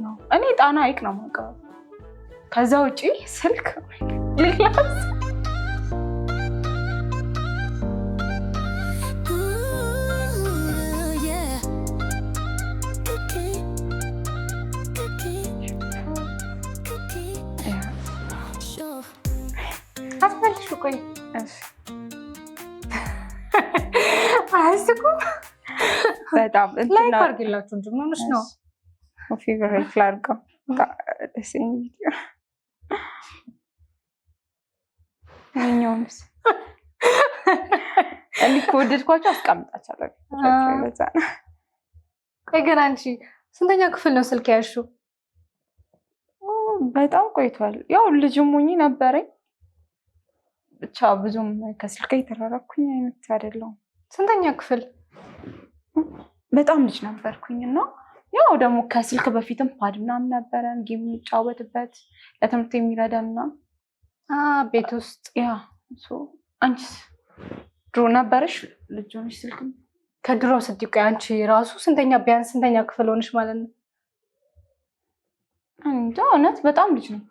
ነው እኔ ጣና ሐይቅ ነው የማውቀው ከዛ ውጪ ስልክ ሌላስ አስፈልሽ ቆይ አስኩ በጣም ላይክ አድርግላችሁ እንጂ ምንሽ ነው ፌቨራይት ላድርገው ደስኝ ቪዲዮ ምንኛውንስ እኔ ከወደድኳቸው አስቀምጣቸዋለሁ ለዛ ነው ቆይ ግን አንቺ ስንተኛ ክፍል ነው ስልክ ያልሽው በጣም ቆይቷል ያው ልጅም ሆኜ ነበረኝ ብቻ ብዙም ከስልክ የተራራኩኝ አይነት አይደለም ስንተኛ ክፍል በጣም ልጅ ነበርኩኝና ያው ደግሞ ከስልክ በፊትም ፓድናም ነበረን ጌም እንጫወትበት ለትምህርት የሚረዳና ቤት ውስጥ ያ አንቺስ ድሮ ነበርሽ ልጅ ሆነሽ ስልክ ከድሮ ስትቆይ አንቺ ራሱ ቢያንስ ስንተኛ ክፍል ሆነሽ ማለት ነው እንጃ እውነት በጣም ልጅ ነው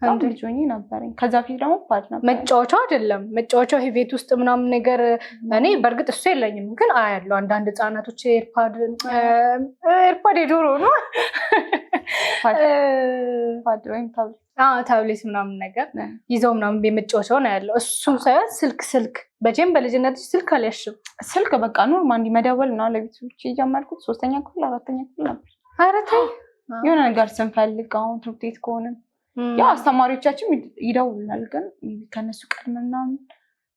አንድ ልጅ ሆኜ ነበርኝ ከዛ ፊት ደግሞ ፓድ ነበር መጫወቻው አይደለም መጫወቻው ይሄ ቤት ውስጥ ምናምን ነገር እኔ በርግጥ እሱ የለኝም ግን አያለው አንዳንድ ህፃናቶች ኤርፓድ የዶሮ ነው ፓድ ወይም ታብሌት ምናምን ነገር ይዘው ምናምን በመጫወቻው ነው ያለው እሱን ሳይሆን ስልክ በጀም በልጅነትሽ ስልክ አልያሽም ስልክ በቃ ኖርማል እንዲመደወል ነው ለቤተሰቦቼ የጀመርኩት 3ኛ ክፍል 4ኛ ክፍል ነበር ኧረ ተይ የሆነ ነገር ስንፈልግ አሁን ትምህርት ቤት ከሆነ ያው አስተማሪዎቻችን ይደውሉናል ግን ከነሱ ቀድመና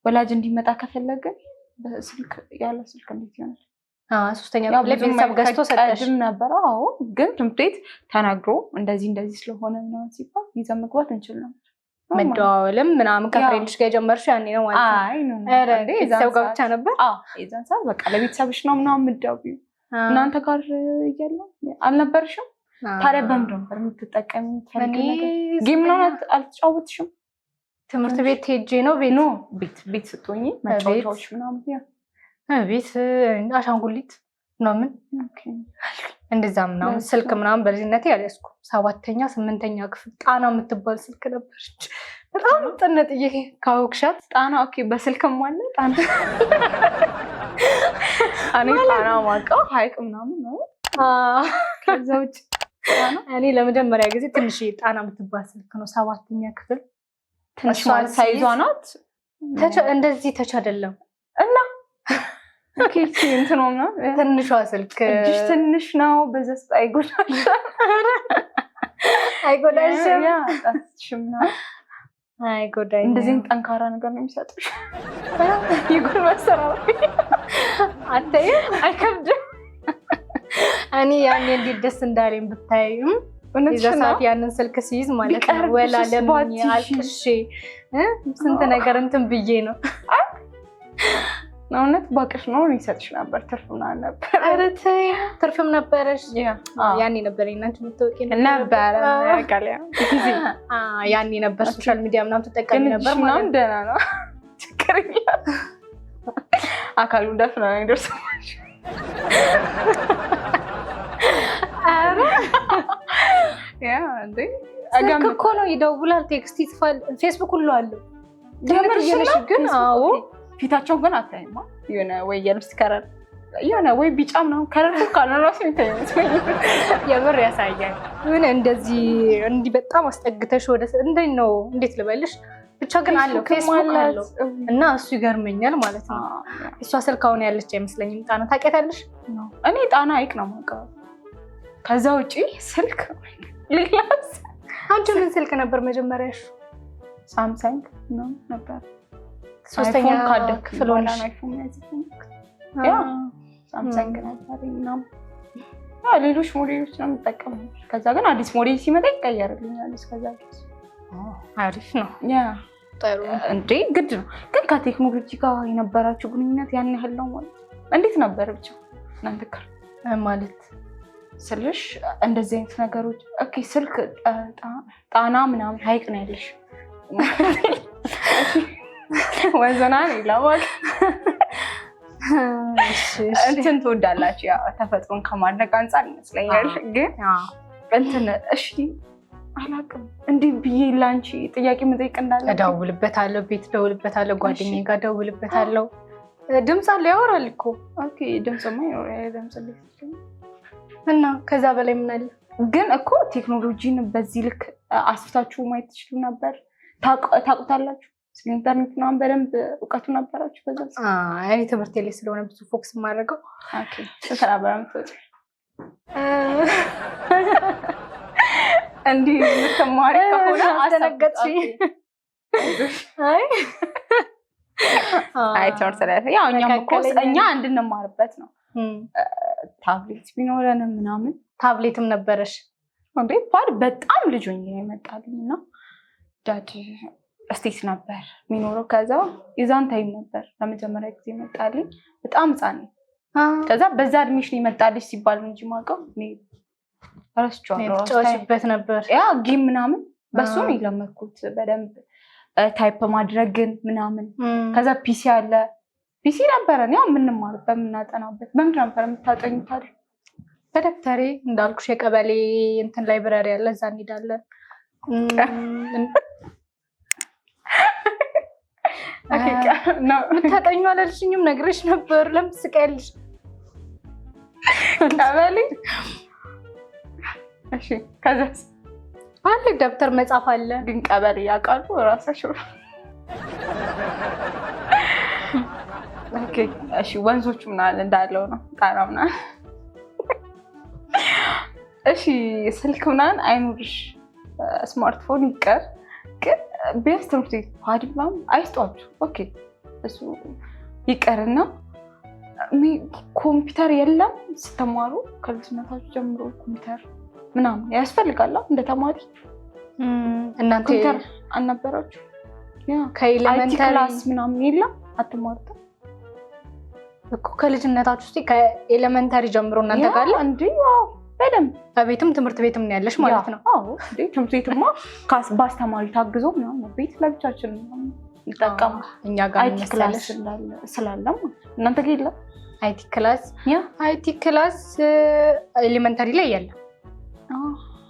ወላጅ እንዲመጣ ከፈለግን በስልክ ያለ ስልክ እንዴት ይሆናል 3ኛ ክፍል ቤተሰብ ገዝቶ ሰጠሽ ነበር አዎ ግን ትምህርት ቤት ተናግሮ እንደዚህ ስለሆነ ምናምን ሲባል ይዘን መግባት እንችል ነበር መደዋወልም ምናምን ከፍሬንድሽ ጋር ጀመርሽ ያኔ ነው ማለት ነው አይ ነው ቤተሰብ ጋር ብቻ ነበር የዛን ሰዓት በቃ ለቤተሰብሽ ነው ምናምን የምትደውይው እናንተ ጋር እያለው አልነበርሽም ታዲያ በምን ነበር የምትጠቀሚው ጌም ነው አልተጫወትሽም ትምህርት ቤት ሄጄ ነው ቤት ስትሆኚ መጫወቻዎች ምናምን ቤት አሻንጉሊት ምናምን እንደዛ ምናምን ስልክ ምናምን በልጅነቴ ያለስኩ 7ኛ 8ኛ ክፍል ጣና የምትባል ስልክ ነበረች በጣም ጥንጥዬ ካወቅሻት ጣና ኦኬ በስልክም አለ ጣና እኔ ጣና ማውቀው ሐይቅ ምናምን ነው ከዛ ውጭ እኔ ለመጀመሪያ ጊዜ ትንሽ ጣና የምትባል ስልክ ነው 7ኛ ክፍል ትንሽ ማለት ሳይዟ ናት እንደዚህ ተች አይደለም እና ኦኬ እንትን ነው ትንሿ ስልክ ትንሽ ነው በዘስ አይጎዳሽም ያ ታስሽምና አይጎዳኝ እንደዚህ ጠንካራ ነገር ነው የሚሰጥሽ ይጉር መሰራው አታይ አይከብድም እኔ ያኔ እንዴት ደስ እንዳለኝ ብታይም እዛ ሰዓት ያንን ስልክ ሲይዝ ማለት ነው ወላ ለምን አልቅሼ ስንት ነገር እንትን ብዬ ነው እውነት ባቅሽ ነው ይሰጥሽ ነበር ትርፍና ነበር ኧረ ተይ ትርፍም ነበረሽ ያኔ ነበር እናንተ የምትወቂ ነበር ያቃለያ ያኔ ነበር ሶሻል ሚዲያ ምናምን ተጠቃሚ ነበር ማለት ደህና ነው ችግር የለም አካሉ ደፍና ነው ደርሰሽ ያ እንዴ ስልክ እኮ ነው ይደውላል ቴክስት ይጽፋል ፌስቡክ ሁሉ አለው ደምርሽ ግን አዎ ፊታቸው ግን አታይማ የሆነ ወይ የልብስ ከረር የሆነ ወይ ቢጫ ምናምን ከረር ካልራሱ ይታያል የምር ያሳያል ምን እንዲህ በጣም አስጠግተሽ ወደ እንዴት ልበልሽ ብቻ ግን አለው ፌስቡክ አለው እና እሱ ይገርመኛል ማለት ነው እሷ ስልክ አሁን ያለች አይመስለኝም ጣና ታውቂያታለሽ እኔ ጣና ሐይቅ ነው የማውቀው ከዛ ውጪ ስልክ ሌላስ አንቺ ምን ስልክ ነበር መጀመሪያሽ ሳምሰንግ ነው ነበር 3ኛ ክፍል ሆነሽ አይፎን ያዘኝ ያ ሳምሰንግ ነበር እና ሌሎች ሞዴሎች ነው የምጠቀመው ከዛ ግን አዲስ ሞዴል ሲመጣ ይቀየርልኛል እስከዛ ድረስ አሪፍ ነው ያ ጥሩ እንዴ ግድ ነው ግን ከቴክኖሎጂ ጋር የነበራችሁ ግንኙነት ያን ያህል ነው ማለት እንዴት ነበር ብቻ እናንተ ጋር ማለት ስልሽ እንደዚህ አይነት ነገሮች ኦኬ ስልክ ጣና ምናምን ሐይቅ ነው ያለሽ ወዘና ይላል እንትን ትወዳላችሁ ያው ተፈጥሮን ከማድነቅ አንፃር ይመስለኛል ግን እንትን እሺ አላውቅም እንዲህ ብዬ ላንቺ ጥያቄ መጠየቅ እንዳለ እደውልበታለሁ፣ ቤት እደውልበታለሁ፣ ጓደኛዬ ጋር እደውልበታለሁ። ድምፅ አለ ያወራል እኮ። ኦኬ ድምፅማ ያወራል። ድምፅ እና ከዛ በላይ ምን አለ? ግን እኮ ቴክኖሎጂን በዚህ ልክ አስፍታችሁ ማየት ትችሉ ነበር። ታውቁታላችሁ? ስለ ኢንተርኔት ምናምን በደንብ እውቀቱ ነበራችሁ በዛ? እኔ ትምህርት ላይ ስለሆነ ብዙ ፎክስ የማደርገው። ኦኬ ተከራበራም ተወጥ እንዲህ ተማሪ ከሆነ አስተነገጥሽ? አይ ትምህርት ላይ ያው እኛ እንድንማርበት ነው። ታብሌት ቢኖረንም ምናምን ታብሌትም ነበረሽ እንዴ? በጣም ልጅ ሆኜ የመጣልኝ እና ዳድ ስቴት ነበር የሚኖረው። ከዛ የዛን ታይም ነበር ለመጀመሪያ ጊዜ መጣልኝ። በጣም ህፃን ነኝ። ከዛ በዛ እድሜሽ ይመጣልሽ ሲባል እንጂ ማውቀው እኔ ረስቼዋለሁ ነበር። ያ ጌም ምናምን በሱ ነው የለመድኩት በደንብ ታይፕ ማድረግን ምናምን። ከዛ ፒሲ አለ። ፒሲ ነበረን ያው የምንማርበት የምናጠናበት። በምንድን ነበር የምታጠኙት? በደብተሬ እንዳልኩሽ የቀበሌ እንትን ላይብራሪ አለ፣ እዛ እንሄዳለን። የምታጠኙ አላልሽኝም? ነግሬሽ ነበር። ለምን ትስቂያለሽ? ቀበሌ እሺ። ከዛስ አለ ደብተር መጻፍ አለ። ግን ቀበሌ ያውቃሉ እራሳቸው? ኦኬ እሺ። ወንዞቹ ምናምን እንዳለው ነው ጣራ ምናምን። እሺ ስልክ ምናምን አይኑርሽ፣ ስማርትፎን ይቀር፣ ግን ቢያንስ ትምህርት ቤት ፓድ ምናምን አይስጧችሁ። ኦኬ እሱ ይቀርና ኮምፒውተር የለም ስትማሩ ከልጅነታችሁ ጀምሮ ኮምፒውተር ምናምን ያስፈልጋል እንደ ተማሪ። እናንተ ኮምፒውተር አልነበራችሁ? ያ ከኤሌመንተሪ ክላስ ምናምን የለም አትማሩትም እኮ ከልጅነታችሁ እስቲ ከኤሌመንተሪ ጀምሮ እናንተ ጋር አለ እንዴ? አዎ በደምብ በቤትም ትምህርት ቤትም ነው ያለሽ ማለት ነው? አዎ እንዴ ትምህርት ቤትማ በአስተማሪ ታግዞ ምናምን ቤት ለብቻችን ነው ይጠቀሙ። እኛ ጋር አይቲ ክላስ ስላለም እናንተ ጋር የለም አይቲ ክላስ? ያ አይቲ ክላስ ኤሌመንተሪ ላይ የለም።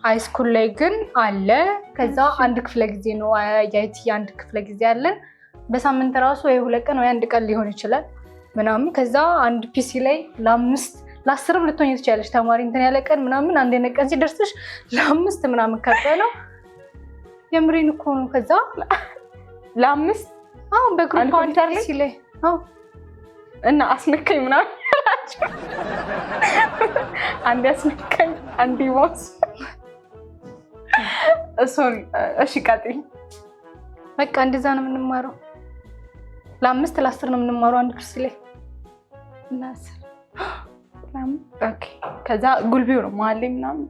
ሃይ ስኩል ላይ ግን አለ። ከዛ አንድ ክፍለ ጊዜ ነው የአይቲ አንድ ክፍለ ጊዜ አለን። በሳምንት ራሱ ወይ 2 ቀን ወይ 1 ቀን ሊሆን ይችላል ምናምን። ከዛ አንድ ፒሲ ላይ ለ10 ልትሆኚ ትችያለሽ። ተማሪ እንትን ያለ ቀን ምናምን አንድ ቀን ሲደርስሽ ለ5 ምናምን ከበለው። የምሬን እኮ ነው። ከዛ ለ5 በግሩፕ አንድ ፒሲ ላይ እና አስነካኝ ምናምን ያላችሁ አንድ አስነካኝ አንድ ይሞት እሱን። እሺ ቀጥይ። በቃ እንደዛ ነው የምንማረው። ለ5 ለ10 ነው የምንማረው አንድ ፒሲ ላይ ለ10። ኦኬ ከዛ ጉልቤው ነው መሀል ላይ ምናምን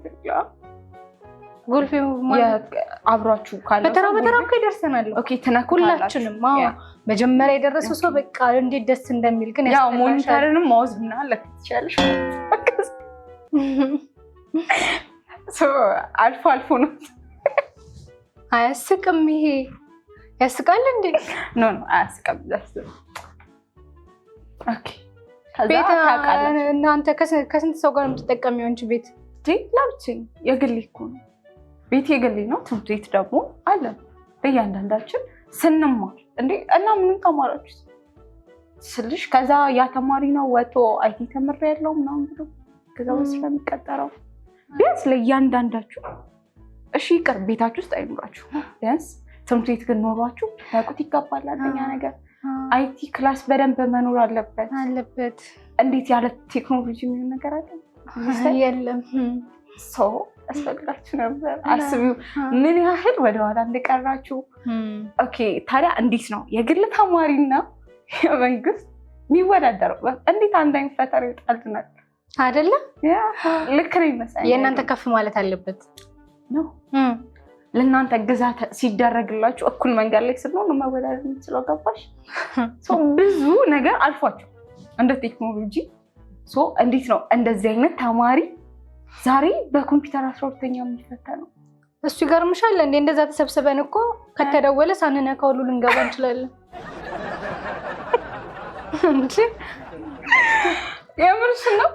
ጉልቤው ማለት አብሯችሁ ካለ በተራ እኮ ይደርሰናል። ኦኬ ተነኩላችሁ ሁላችንም። መጀመሪያ የደረሰው ሰው በቃ እንዴት ደስ እንደሚል ግን ያው ሞኒተርንም ማውዝ ምናምን ለክትቻለሽ አልፎ ነው። አያስቅም? ይሄ ያስቃል እንዴ? ኖ አያስቅም። ኦኬ ቤት እናንተ ከስንት ሰው ጋር የምትጠቀሚው አንቺ? ቤት ለብቻዬ የግሌ እኮ ነው። ቤት የግሌ ነው። ትምህርት ቤት ደግሞ አለ እያንዳንዳችን ስንማር እንዴ። እና ምንም ተማራችሁ ስልሽ ከዛ ያ ተማሪ ነው ወጥቶ አይቲ ተምሬያለሁ ምናምን ብሎ ከዛ በስራ የሚቀጠረው ቢያንስ ለእያንዳንዳችሁ እሺ ይቅር ቤታችሁ ውስጥ አይኖራችሁ፣ ቢያንስ ትምህርት ቤት ግን ኖሯችሁ ያውቁት ይገባል። አንደኛ ነገር አይቲ ክላስ በደንብ መኖር አለበት። እንዴት ያለ ቴክኖሎጂ የሚሆን ነገር አለ? የለም። ሰው አስፈልጋችሁ ነበር። አስቢው ምን ያህል ወደኋላ እንደቀራችሁ። ኦኬ ታዲያ እንዴት ነው የግል ተማሪና የመንግስት የሚወዳደረው? እንዴት አንድ አይነት ፈተና ይወጣልናል አይደለ? ልክ ነው ይመስላል። የእናንተ ከፍ ማለት አለበት ነው። ለእናንተ ግዛት ሲደረግላችሁ እኩል መንገድ ላይ ስለሆነ መወዳደር የምትችለው ገባሽ? ብዙ ነገር አልፏቸው እንደ ቴክኖሎጂ። እንዴት ነው እንደዚህ አይነት ተማሪ ዛሬ በኮምፒውተር 12ኛ የሚፈተነው? እሱ ይገርምሻል እንዴ? እንደዛ ተሰብስበን እኮ ከተደወለ ሳንነካ ሁሉ ልንገባ እንችላለን እንጂ የምርሽ ነው።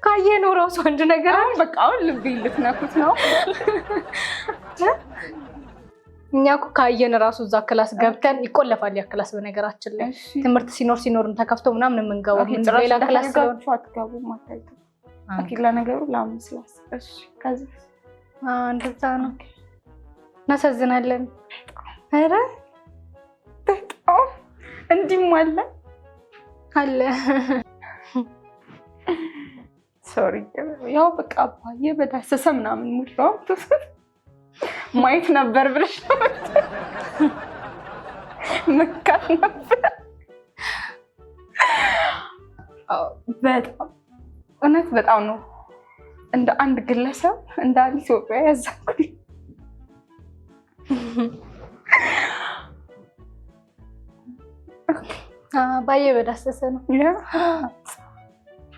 ካየነው ራሱ አንድ ነገር አሁን በቃ አሁን ልብ ልትነኩት ነው። እኛ እኮ ካየን ራሱ እዛ ክላስ ገብተን ይቆለፋል ያ ክላስ። በነገራችን ላይ ትምህርት ሲኖርም ተከፍቶ ምናምን የምንገባው ሌላ ክላስ ስለሆነ አትገቡም አታይቱ። ለነገሩ ለአምስላስ እሺ ከዛ እንደዛ ነው። እናሳዝናለን። ኧረ በጣም እንዲህም አለ ሶሪ ያው በቃ አባዬ በዳሰሰ ምናምን ሙድ ነው ማየት ነበር ብለሽ ነው መካት ነበር። በጣም እውነት በጣም ነው እንደ አንድ ግለሰብ እንደ አንድ ኢትዮጵያ ያዛኩኝ። ባዬ በዳሰሰ ነው።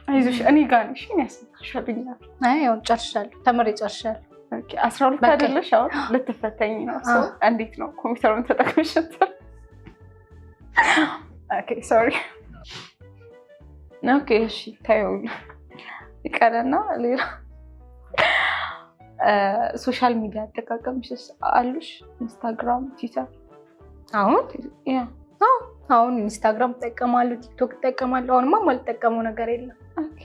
አይዞሽ እኔ ጋር ነሽ ያስፈልጋል። አይ ያው ጨርሻለሁ፣ ተምሬ ጨርሻለሁ። ኦኬ 12 አይደለሽ? አሁን ልትፈተኝ ነው። እንዴት ነው ኮምፒውተሩን ተጠቅመሽ? ኦኬ ሶሪ። ኦኬ እሺ ታዩ ይቀርና ሌላ ሶሻል ሚዲያ አጠቃቀምሽ አሉሽ? ኢንስታግራም፣ ትዊተር? አሁን ኢንስታግራም እጠቀማለሁ፣ ቲክቶክ እጠቀማለሁ። አሁንማ የማልጠቀመው ነገር የለም። ኦኬ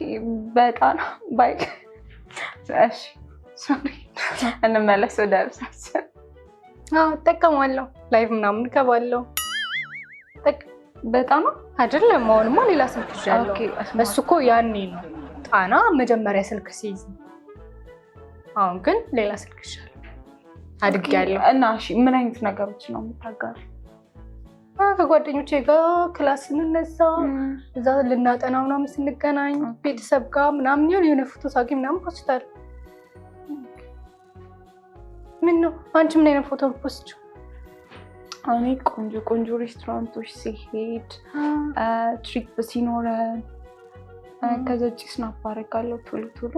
በጣም ባይ እሺ ሶሪ እንመለስ ወደ እርሳችን። እጠቀማለሁ፣ ላይቭ ምናምን እገባለሁ። በጣም አይደለም አሁንማ ሌላ ስልክ ይዣለሁ። እሱ እኮ ያኔ ነው ጣና መጀመሪያ ስልክ ሲይዝ። አሁን ግን ሌላ ስልክ ይዣለሁ፣ አድጌያለሁ። እና እሺ ምን አይነት ነገሮች ነው የምታጋሩ? ከጓደኞቼ ጋር ክላስ ስንነሳ እዛ ልናጠና ምናምን ስንገናኝ ቤተሰብ ጋር ምናምን የሆነ ፎቶ ሳጊ ምናምን ፖስታል። ምን ነው አንቺ ምን አይነት ፎቶ ፖስት? እኔ ቆንጆ ቆንጆ ሬስቶራንቶች ሲሄድ ትሪፕ ሲኖረን ከዛ ውጭ ስናፕ አደርጋለሁ ቶሎ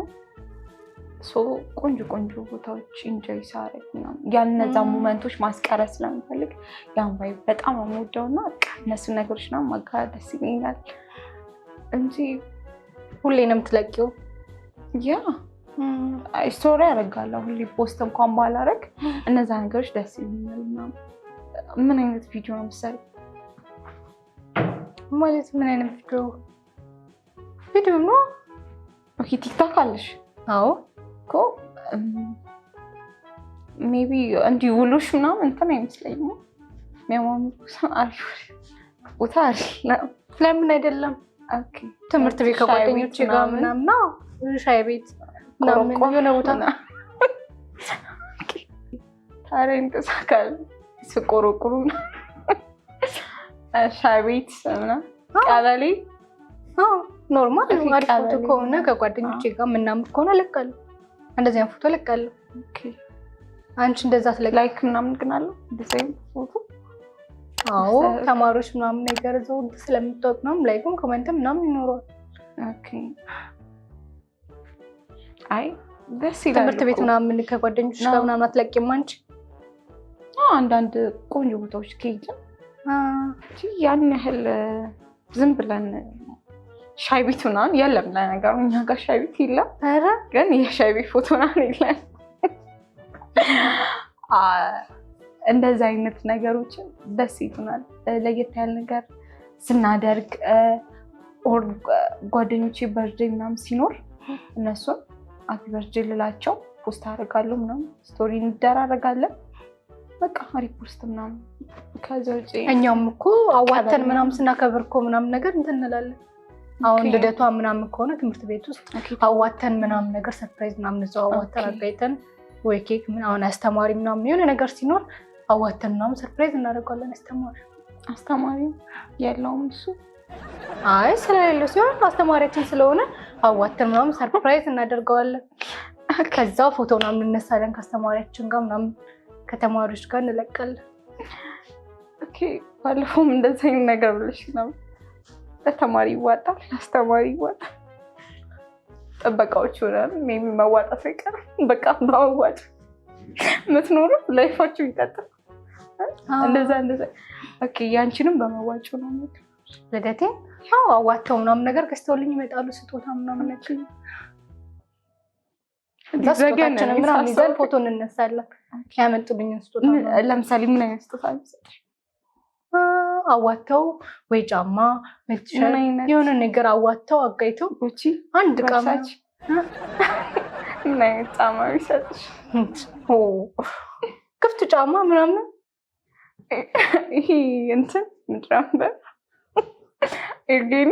ቆንጆ ቆንጆ ቦታዎች ኢንጆይ ሳረግ ምናምን ያነዛ ሞመንቶች ማስቀረት ስለምፈልግ ያን ቫይብ በጣም ነው የምወደውና እነሱ ነገሮች ነው ማጋራት ደስ ይለኛል እንጂ ሁሌ ነው የምትለቂው? ያ ስቶሪ አደርጋለሁ ሁሌ ፖስት እንኳን ባላረግ እነዛ ነገሮች ደስ ይለኛል። ምን አይነት ቪዲዮ ነው የምትሰሪው? ማለት ምን አይነት ቪዲዮ ነው? ኦኬ ቲክቶክ አለሽ? አዎ እኮ ሜቢ እንዲህ ውሎሽ ምናምን እንትን አይመስለኝም። የሚያማምሩ አሪፍ ቦታ አለ። ለምን አይደለም? ኦኬ ትምህርት ቤት ከጓደኞቼ ጋር ምናምን ነው ሻይ ቤት ምናምን የሆነ ቦታ ታዲያ እንተሳካል ስቆረቁሩ ሻይ ቤት ምናምን ቀበሌ ኖርማል አሪፍ ፎቶ ከሆነ ከጓደኞቼ ጋር ምናምን ከሆነ እለቃለሁ። እንደዚህ አይነት ፎቶ እለቃለሁ። ኦኬ አንቺ እንደዛ ላይክ ምናምን ግን አለው እንደዚህ አይነት ፎቶ? አዎ ተማሪዎች ምናምን ነገር ዘው ስለምትወቅ ነው ላይክም ኮሜንትም ምናምን ይኖረዋል። ኦኬ አይ ደስ ይላል። ትምህርት ቤት ምናምን ከጓደኞች ጋር ምናምን አትለቂም አንቺ? አንዳንድ ቆንጆ ቦታዎች ከሄድን ያን ያህል ዝም ብለን ሻይ ቤት ምናምን የለም። ለነገሩ እኛ ጋር ሻይ ቤት የለም። ኧረ ግን የሻይ ቤት ፎቶ ምናምን የለም። እንደዛ አይነት ነገሮችን ደስ ይሉናል። ለየት ያለ ነገር ስናደርግ ኦር ጓደኞቼ በርዝዴይ ምናምን ሲኖር እነሱን ሃፒ በርዝዴይ ልላቸው ፖስት አደርጋለሁ ምናምን ስቶሪ እንደራረጋለን። በቃ አሪፍ ፖስት ምናምን። ከዛ ውጪ እኛም እኮ አዋተን ምናምን ስናከብር እኮ ምናምን ነገር እንትን እንላለን። አሁን ልደቷ ምናምን ከሆነ ትምህርት ቤት ውስጥ አዋተን ምናምን ነገር ሰርፕራይዝ ምናምን እዛው አዋተን አጋይተን ወይ ኬክ ምናምን አስተማሪ ምናምን የሆነ ነገር ሲኖር አዋተን ምናምን ሰርፕራይዝ እናደርጋለን። አስተማሪ የለውም እሱ? አይ ስለሌለው ሲሆን አስተማሪያችን ስለሆነ አዋተን ምናምን ሰርፕራይዝ እናደርገዋለን። ከዛ ፎቶ ምናምን እንነሳለን ከአስተማሪያችን ጋር ምናምን ከተማሪዎች ጋር እንለቃለን። ኦኬ ባለፈውም እንደዚህ አይነት ነገር ብለሽ ነው ለተማሪ ይዋጣል አስተማሪ ይዋጣል ጥበቃዎች ሆነን ሜቢ መዋጣት አይቀርም። በቃ በመዋጭ የምትኖሩ ላይፋችሁ ይቀጥል። እንደዛ ኦኬ ያንቺንም በመዋጭ ነው ልደቴ? አዎ አዋተው ምናምን ነገር ገዝተውልኝ ይመጣሉ ስጦታ ምናምን ነገር ስጦታችንን ምናምን ይዘን ፎቶ እንነሳለን። ያመጡልኝን ስጦታ ለምሳሌ ምን አይነት ስጦታ ይሰጥሽ? አዋተው ወይ ጫማ የሆነ ነገር አዋተው አጋይተው አንድ ቃማች ምን አይነት ጫማ ይሰጥሽ? ክፍት ጫማ ምናምን ይሄ እንትን ምድራምበ ኤርጌን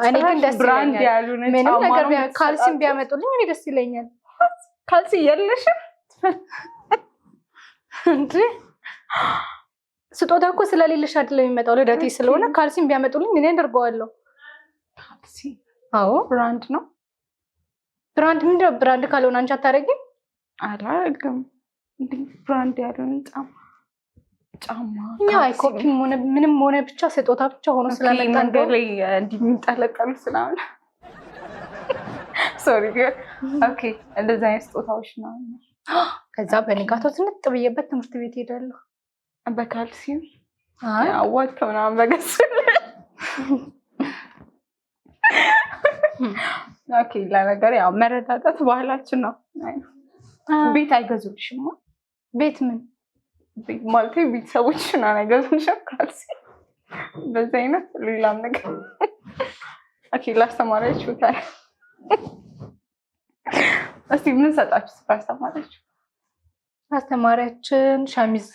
እኔ ግን ደስ ብራንድ ያሉ ምንም ነገር ካልሲም ቢያመጡልኝ እኔ ደስ ይለኛል። ካልሲ የለሽም እንዴ? ስጦታ እኮ ስለሌለሽ አይደለም የሚመጣው፣ ልደቴ ስለሆነ ካልሲም ቢያመጡልኝ እኔ አደርገዋለሁ። ካልሲ አዎ ብራንድ ነው። ብራንድ ምንድነው? ብራንድ ካልሆነ አንቺ አታረጊም? አላረግም። ብራንድ ያለውን ጫማ እኛ አይኮፒም ሆነ ምንም ሆነ ብቻ ስጦታ ብቻ ሆኖ ስለመጣ መንገድ ላይ እንዲሚንጠለጠሉ ስላለ ሶሪ። ኦኬ እንደዛ አይነት ስጦታዎች ነው። ከዛ በንጋታው ትንጥ ብዬበት ትምህርት ቤት ሄዳለሁ። በካልሲ አዋት ምናምን በገስ ኦኬ። ለነገር ያው መረዳዳት ባህላችን ነው። ቤት አይገዙልሽም? ቤት ምን ማለት ቤተሰቦች ነው አይገዙልሽም? ካልሲ በዛ አይነት ሌላም ነገር ኦኬ። ላስተማሪያችሁ ታዲያ እስቲ ምን ሰጣችሁ አስተማሪያችሁ? አስተማሪያችን ሸሚዝ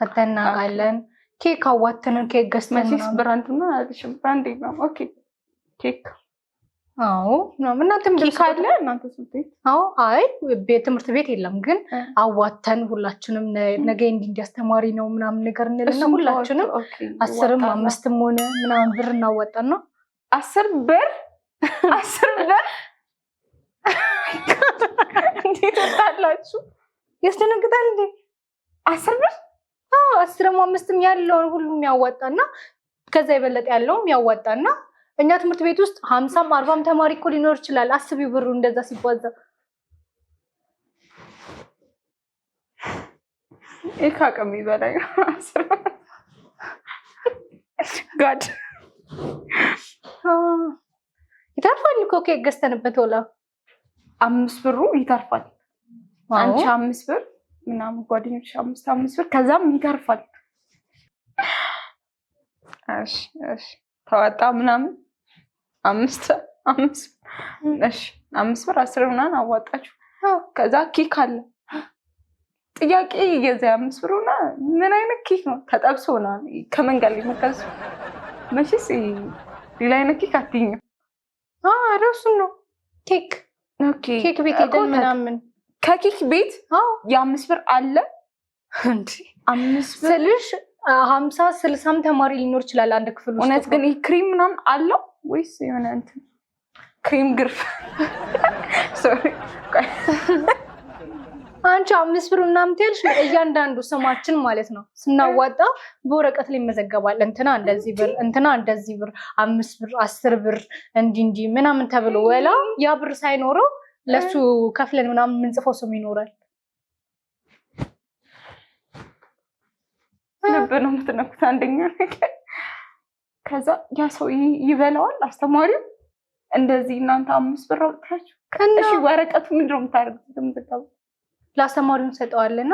ሰጥተን እናውቃለን። ኬክ አዋተንን ኬክ ገዝተን መቼስ ብራንድ ነው አይደለም? ብራንድ ነው። ኦኬ ኬክ አዎ ነው። እናንተም ኬክ አለ እናንተ ስንት? አዎ አይ ትምህርት ቤት የለም፣ ግን አዋተን ሁላችንም ነገ እንዲያስተማሪ ነው ምናምን ነገር እንልና ሁላችንም 10ም 5ም ሆነ ምናምን ብር እናዋጣና 10 ብር እንዴት ታላችሁ? ያስደነግጣል እንዴ? 10 ብር? አዎ 10ም 5ም ያለውን ሁሉም ያዋጣና ከዛ የበለጠ ያለውም ያዋጣና እኛ ትምህርት ቤት ውስጥ 50ም 40ም ተማሪ እኮ ሊኖር ይችላል። አስቢው ብሩ እንደዛ ሲባዛ ከአቅም በላይ ጋድ ይተርፋል እኮ ኬክ ገዝተንበት ወላ 5 ብሩ ይተርፋል። አንቺ 5 ብር ምናምን ጓደኞች 5 ብር ከዛም ይተርፋል። እሺ ተዋጣ ምናምን 5 ብር 10 ምናምን አዋጣችሁ። ከዛ ኬክ አለ። ጥያቄ የዛ 5 ብሩና ምን አይነት ኬክ ነው? ተጠብሶ ነው ከመንገድ ላይ መከሱ መቼስ ሌላ አይነት ኬክ አትይኝም። እሱን ነው ኬክ። ኦኬ ኬክ ቤት ሄደን ምናምን ከኬክ ቤት የ5 ብር አለ እንዴ? 5 ብር ስልሽ 50 60ም ተማሪ ሊኖር ይችላል አንድ ክፍል ውስጥ። እውነት ግን ክሪም ምናምን አለው ወይስ የሆነ እንትን ክሪም ግርፍ? ሶሪ አንቺ 5 ብር ምናምን ትያለሽ። እያንዳንዱ ስማችን ማለት ነው ስናዋጣ በወረቀት ላይ ይመዘገባል። እንትና እንደዚህ ብር፣ እንትና እንደዚህ ብር፣ 5 ብር 10 ብር እንዲህ ምናምን ተብሎ ወላ ያ ብር ሳይኖረው ለሱ ከፍለን ምናምን የምንጽፈው ስም ይኖራል። ልብ ነው የምትነኩት አንደኛ ነገር። ከዛ ያ ሰው ይበላዋል አስተማሪው። እንደዚህ እናንተ 5 ብር አውጥታችሁ እሺ፣ ወረቀቱ ምንድን ነው የምታደርጉት? ለአስተማሪው እንሰጠዋልና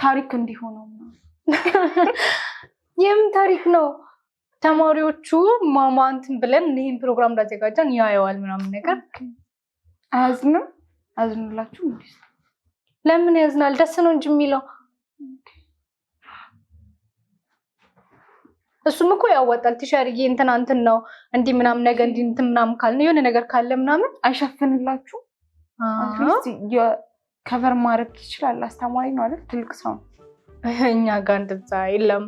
ታሪክ እንዲሆነው ነው። የምን ታሪክ ነው? ተማሪዎቹ ማማንትን ብለን ይህን ፕሮግራም እንዳዘጋጀን ያየዋል ምናምን ነገር። አያዝንም? አያዝኑላችሁ? ለምን ያዝናል? ደስ ነው እንጂ የሚለው። እሱም እኮ ያዋጣል። ቲሸርዬ እንትን ነው እንዲህ ምናምን ነገር እንዲህ እንትን ምናምን ካለ የሆነ ነገር ካለ ምናምን አይሸፍንላችሁ? አትሊስት ከቨር ማድረግ ይችላል። አስተማሪ ነው አይደል? ትልቅ ሰው ነው። እኛ ጋር እንደዛ የለም።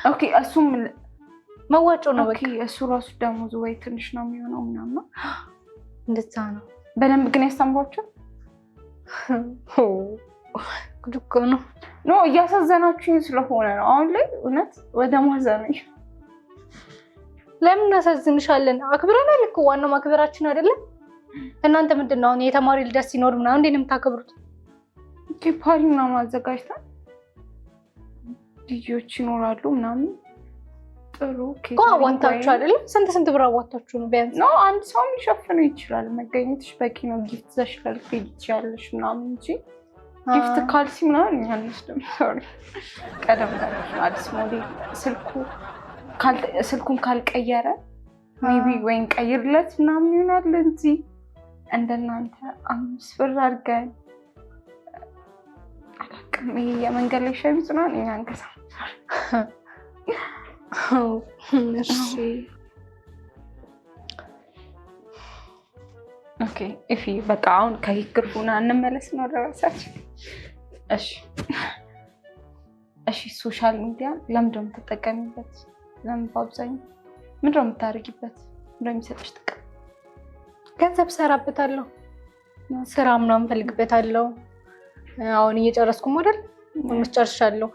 ኦኬ እሱም መዋጮ ነው በቃ። እሱ ራሱ ደሞዙ ወይ ትንሽ ነው የሚሆነው ምናምን እንደዛ ነው። በደንብ ግን ያስተምሯቸው። ጉድ እኮ ነው። ኖ እያሳዘናችሁኝ ስለሆነ ነው አሁን ላይ እውነት ወደ ማዘነኝ። ለምን እናሳዝንሻለን? አክብረናል እኮ ዋናው ማክበራችን አይደለም? እናንተ ምንድን ነው አሁን የተማሪ ልደት ሲኖር ምናምን እንዴት ነው የምታከብሩት? ፓሪ ምናምን አዘጋጅተን ልጆች ይኖራሉ ምናምን ጥሩ አዋጣችሁ አይደለ? ስንት ብር አዋጣችሁ ነው ቢያንስ? ነው አንድ ሰው ሊሸፍነው ይችላል። መገኘትሽ በቂ ነው። ጊፍት ዘሽላል ትችያለሽ ምናምን እንጂ ጊፍት ካልሲ ምናምን እኛ አንወስድም። ሶሪ ቀደም ጋር አዲስ ሞዴል ስልኩን ካልቀየረ ሜቢ ወይን ቀይርለት ምናምን ይሆናል እንጂ እንደናንተ 5 ብር አድርገን አላውቅም። ይሄ የመንገድ ላይ ሸሚዝ ምናምን እኛ አንገዛም። እሺ ኦኬ እፊ በቃ አሁን ከይግርፉና እንመለስ ነው ራሳችን። እሺ ሶሻል ሚዲያ ለምንድን ነው የምትጠቀሚበት? ለምን በአብዛኛው ምንድን ነው የምታደርጊበት? እንደሚሰጥሽ ጥቅም? ገንዘብ ሰራበታለሁ፣ ስራ ምናምን ፈልግበታለሁ። አሁን እየጨረስኩ ሞዴል መስጨርሻለሁ።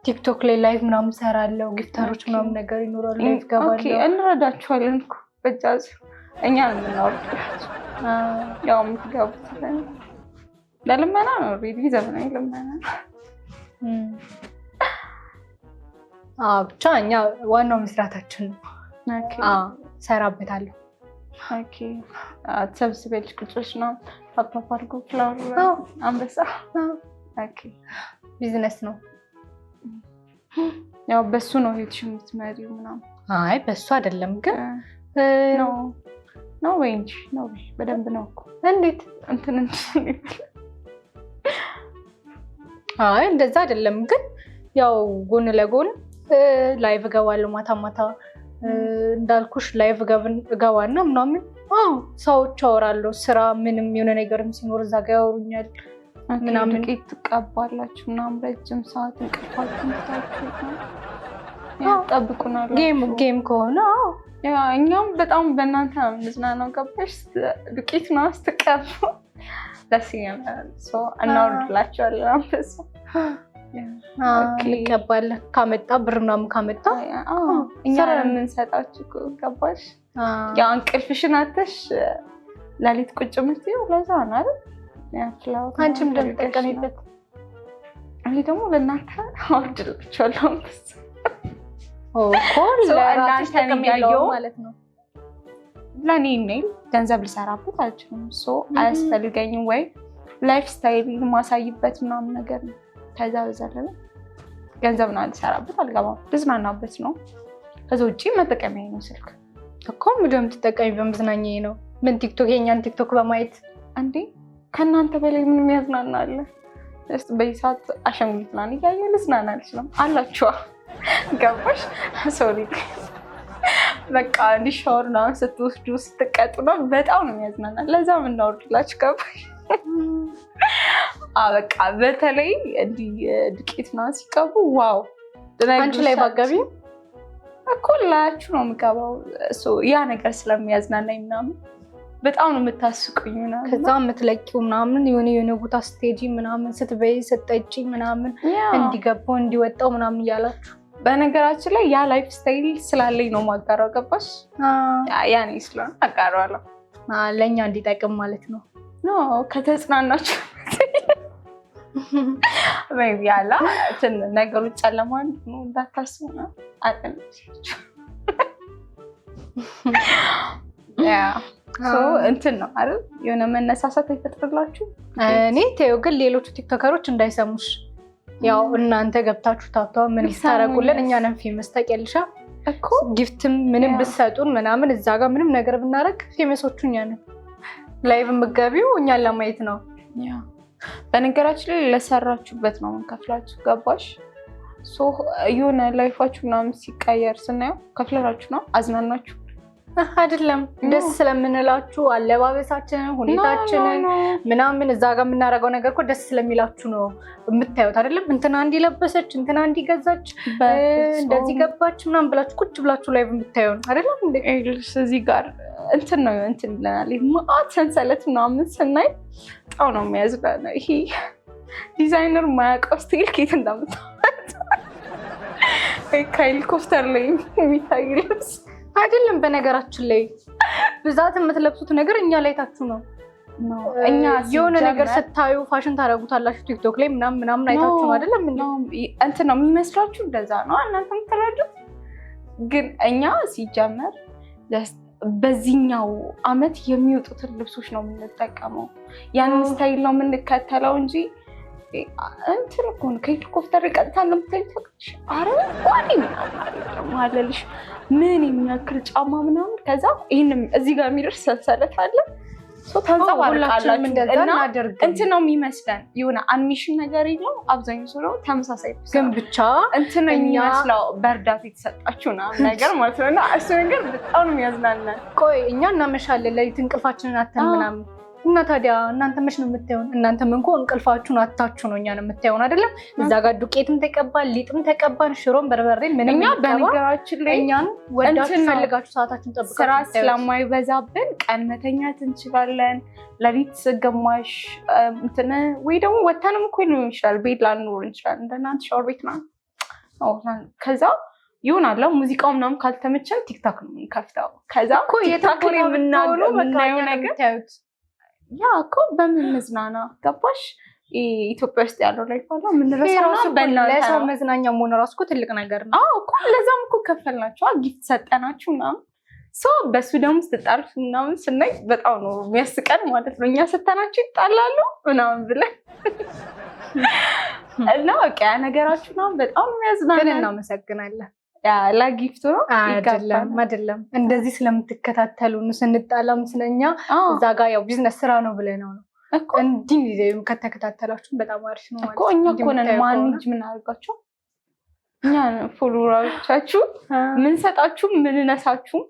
ቲክቶክ ላይ ላይቭ ምናምን ሰራለሁ። ጊፍተሮች ምናምን ነገር ይኖራሉ። ላይቭ ገባለሁ። ኦኬ እንረዳችኋለን እኮ በጃዝ እኛ የምናወርድላችሁ ያው የምትገቡት ለልመና ነው። ሪሊ ዘመናዊ ልመና ብቻ እኛ ዋናው መስራታችን ነው። ሰራበታለሁ። ተሰብስበልሽ ቁጭሽ ነው ፓፓ አድርጎ ፍላወር አንበሳ ቢዝነስ ነው። ያው በሱ ነው ህይወትሽ የምትመሪው ምናምን? አይ በሱ አይደለም ግን ነው ወይ እንጂ ነው በደንብ ነው እኮ። እንዴት አይ እንደዛ አይደለም ግን ያው ጎን ለጎን ላይቭ እገባለሁ ማታ እንዳልኩሽ ላይቭ እገባና ምናምን ሰዎች አወራለሁ። ስራ ምንም የሆነ ነገርም ሲኖር እዛ ጋር ያወሩኛል ምናምን። ዱቄት ትቀባላችሁ ምናምን ረጅም ሰዓት እንቅልፋችሁን ትታችሁ ጠብቁናል። ጌም ከሆነ እኛም በጣም በእናንተ ምዝናናው ገባሽ። ዱቄት ነው ስትቀቡ ደስ ይላል። እናወርድላችኋለን። አንበሳ እንቀባለን ካመጣ ብር ምናምን ካመጣ እኛ የምንሰጣችሁ ገባሽ። ያው እንቅልፍሽን አተሽ ሌሊት ቁጭ የምትይው ለዛ ነው አይደል? አንቺም እንደምትጠቀሚበት እኔ ደግሞ ለእናንተ አወርድላችኋለሁ። አንበሳ ለራስሽ ጥቅም የለውም ማለት ነው። ለእኔ ኢሜል ገንዘብ ልሰራበት አልችልም። አያስፈልገኝም ወይ ላይፍ ስታይል ማሳይበት ምናምን ነገር ነው። ከዛ በዘለለ ገንዘብ ነው ልሰራበት አልገባም። ልዝናናበት ነው። ከዛ ውጭ መጠቀሚያ ነው ስልክ እኮ። ምንድን ነው የምትጠቀሚ? በመዝናኛዬ ነው። ምን ቲክቶክ የኛን ቲክቶክ በማየት እንዴ? ከእናንተ በላይ ምንም ያዝናናል? በዚህ ሰዓት አሻንጉሊት ምናምን እያየሁ ልዝናና አልችልም አላችኋ። ገባሽ? ሶሪ በቃ ሻወር ምናምን ስትወስዱ ስትቀጡ ነው በጣም ነው የሚያዝናናል። ለዛ የምናወርድላችሁ ገባሽ? በቃ በተለይ እንዲህ ዱቄት ምናምን ሲቀቡ ዋው። አንቺ ላይ ባገቢ እኮ ላያችሁ ነው የምገባው። ያ ነገር ስለሚያዝናናኝ ምናምን በጣም ነው የምታስቁኝ ምናምን። ከዛ የምትለቂው ምናምን የሆነ ቦታ ስትሄጂ ምናምን ስትበይ ስትጠጪ ምናምን እንዲገባው እንዲወጣው ምናምን እያላችሁ። በነገራችን ላይ ያ ላይፍ ስታይል ስላለኝ ነው ማጋራው። ገባሽ? ያኔ ስለሆነ አጋራዋለሁ ለእኛ እንዲጠቅም ማለት ነው። ከተጽናናችሁ maybe ያላ ነገሮች ጨለማ ነው እንዳታስቡ ነው አጥንታችሁ እንትን ነው አይደል? የሆነ መነሳሳት ይፈጥርላችሁ። እኔ ተይው ግን ሌሎቹ ቲክቶከሮች እንዳይሰሙሽ። ያው እናንተ ገብታችሁ ታውታው ምንም ታረጉልን እኛ ነን ፌመስ ታውቂያለሽ እኮ። ጊፍትም ምንም ብትሰጡን ምናምን እዛ ጋር ምንም ነገር ብናረግ ፌመሶቹ እኛ ነን። ላይቭ የምትገቢው እኛን ለማየት ነው። በነገራችን ላይ ለሰራችሁበት ነው የምንከፍላችሁ። ገባሽ? የሆነ ላይፋችሁ ምናምን ሲቀየር ስናየው ከፍለራችሁ ነው። አዝናናችሁ አይደለም ደስ ስለምንላችሁ አለባበሳችንን ሁኔታችንን ምናምን እዛ ጋር የምናደርገው ነገር እኮ ደስ ስለሚላችሁ ነው የምታዩት አይደለም? እንትና እንዲለበሰች እንትና እንዲገዛች እንደዚህ ገባች ምናምን ብላችሁ ቁጭ ብላችሁ ላይ የምታየው አይደለም እንዴ? እዚህ ጋር እንትን ነው እንትን ይለናል። ማአት ሰንሰለት ምናምን ስናይ በጣም ነው የሚያዝናናው። ይሄ ዲዛይነር ማያውቀው ስታይል ከየት እንዳመጣት ከሄሊኮፕተር ላይ የሚታይ ልብስ አይደለም። በነገራችን ላይ ብዛት የምትለብሱት ነገር እኛ ላይ ታችሁ ነው። እኛ የሆነ ነገር ስታዩ ፋሽን ታደርጉታላችሁ ቲክቶክ ላይ ምናምን አይታችሁ ነው አይደለም? እንትን ነው የሚመስላችሁ። እንደዛ ነው እናንተ የምትረዱት። ግን እኛ ሲጀመር በዚህኛው አመት የሚወጡትን ልብሶች ነው የምንጠቀመው። ያንን ስታይል ነው የምንከተለው እንጂ እንትን እኮ ነው ከሄሊኮፕተር ቀጥታ ለምታይተሽ አረንጓዴ ማለልሽ ምን የሚያክል ጫማ ምናምን ከዛ ይሄንም እዚህ ጋር የሚደርስ ሰንሰለት አለ ተንጸባርቃላችሁ እና እንትን ነው የሚመስለን የሆነ አኒሜሽን ነገር የለው አብዛኛው ሰው ነው ተመሳሳይ ግን ብቻ እንትን ነው የሚመስለው በእርዳታ የተሰጣችሁ ነገር ማለት ነው እና እሱ ነገር በጣም ነው የሚያዝናናል። ቆይ እኛ እናመሻለን ለሊት እንቅልፋችንን አተን ምናምን እና ታዲያ እናንተ መች ነው የምታዩን? እናንተም እንኳን እንቅልፋችሁን አታችሁ ነው እኛን የምታዩን አይደለም? እዛ ጋር ዱቄትም ተቀባን ሊጥም ተቀባን ሽሮም በርበሬም ምንም እኛ በነገራችን ላይ እኛን ወዳችሁ ፈልጋችሁ ሰዓታችሁን ጠብቃችሁ ስራ ስለማይበዛብን ቀን መተኛት እንችላለን። ለሊት ግማሽ እንትን ወይ ደግሞ ወተንም እኮ ሊሆን ይችላል ቤት ላንኖር እንችላለን። እንደናንተ ሻወር ቤት ነው ከዛ ይሆናል ሙዚቃው ምናምን ካልተመቸን ቲክታክ ነው የምንከፍተው። ከዛ እኮ የታኮሪ የምናየው ነገር ያ እኮ በምን መዝናና ገባሽ? ኢትዮጵያ ውስጥ ያለው ላይ ፋላ ምን ረሳና ለሰው መዝናኛ መሆን ራሱ እኮ ትልቅ ነገር ነው። እኮ ለዛም እኮ ከፈልናቸው ጊፍት ሰጠናችሁ ምናምን በሱ ደግሞ ስትጣሉ ምናምን ስናይ በጣም ነው የሚያስቀን ማለት ነው። እኛ ሰጠናችሁ ይጣላሉ ምናምን ብለን እና በቃ ነገራችሁ ምናምን በጣም የሚያዝናና ግን እናመሰግናለን። ለጊፍቱ ነው አይደለም እንደዚህ ስለምትከታተሉን ስንጣላም ስለኛ እዛ ጋር ያው ቢዝነስ ስራ ነው ብለነው ነው እኮ እንዲህ ከተከታተላችሁ በጣም አሪፍ ነው ማለት እኮ እኛ እኮ ነን ማኔጅ ምን አድርጋችሁ እኛ ፎሎወሮቻችሁ ምን ሰጣችሁ ምን ነሳችሁ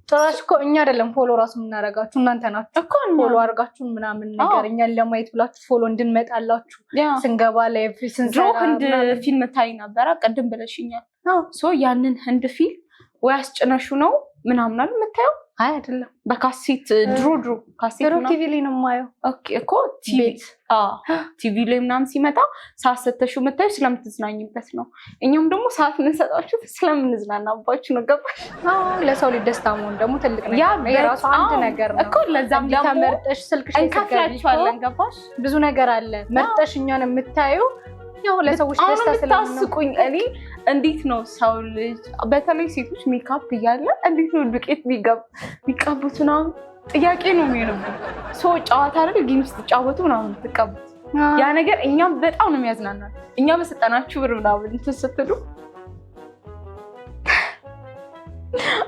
ጭራሽ እኮ እኛ አይደለም ፎሎ ራሱ የምናደርጋችሁ እናንተ ናችሁ እኮ ፎሎ አድርጋችሁን ምናምን ነገር እኛን ለማየት ብላችሁ ፎሎ እንድንመጣላችሁ ስንገባ ላይ ስንሰራ ህንድ ፊልም ታይ ነበር ቅድም ብለሽኛል። ያንን ህንድ ፊልም ወይ አስጭነሹ ነው ምናምን አይደል የምታየው? አይ አይደለም በካሴት ድሮ ካሴት ነው ቲቪ ላይ ነው የማየው። ኦኬ እኮ ቲቪ ላይ ምናምን ሲመጣ ሳሰተሹ የምታየው ስለምትዝናኝበት ነው። እኛም ደግሞ ሰዓት የምንሰጣችሁ ስለምንዝናናባችሁ ነው። ገባሽ? ለሰው ልጅ ደስታ መሆን ደግሞ ትልቅ ነገር ነው። የራሱ አንድ ነገር ነው እኮ ለዛም ደግሞ ተመርጠሽ ስልክሽ እንከፍላችኋለን። ገባሽ? ብዙ ነገር አለ መርጠሽ እኛን የምታየው ያው ለሰዎች ደስታ ስለምታስቁኝ እኔ እንዴት ነው ሰው ልጅ በተለይ ሴቶች ሜካፕ እያለ እንዴት ነው ዱቄት ቢቀቡት ነው ጥያቄ ነው የሚሆንብኝ። ጨዋታ አይደል ጌም ውስጥ ጫወቱ ምናምን ትቀቡት ያ ነገር እኛም በጣም ነው የሚያዝናናል። እኛ በሰጠናችሁ ብር ምናምን እንትን ስትሉ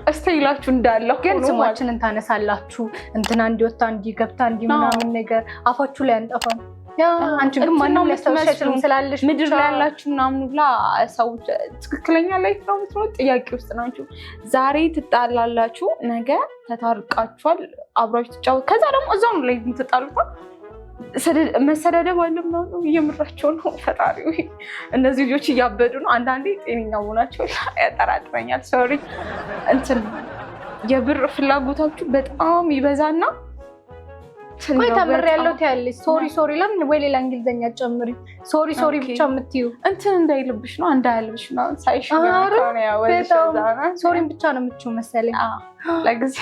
እስታይላችሁ እንዳለ ግን ስማችንን ታነሳላችሁ እንትና እንዲወጣ እንዲገብታ እንዲምናምን ነገር አፋችሁ ላይ አንጠፋም። አንቺ ግን ማንንም ሊያስታውሻችሁ ስላለሽ ምድር ላይ ያላችሁ ምናምን ብላ ሰዎች ትክክለኛ ላይፍ ነው የምትኖሩት ጥያቄ ውስጥ ናችሁ። ዛሬ ትጣላላችሁ ነገ ተታርቃችኋል አብራችሁ ትጫወቱ ከዛ ደግሞ እዛው ላይ ትጣሉት መሰዳደብ አለ ምናምን እየምራቸው ነው። ፈጣሪ እነዚህ ልጆች እያበዱ ነው። አንዳንዴ ጤነኛ መሆናቸው ያጠራጥረኛል። ሶሪ እንትን የብር ፍላጎታችሁ በጣም ይበዛና ቆይ ተምሬያለሁ ትያለሽ ሶሪ ለምን ወይ ሌላ እንግሊዘኛ ጨምሪ ሶሪ ብቻ የምትዩ እንትን እንዳይልብሽ ነው እንዳይልብሽ ነው ሳይሽ ነው ያወለሽ ሶሪን ብቻ ነው የምትዩ መሰለኝ ለጊዜ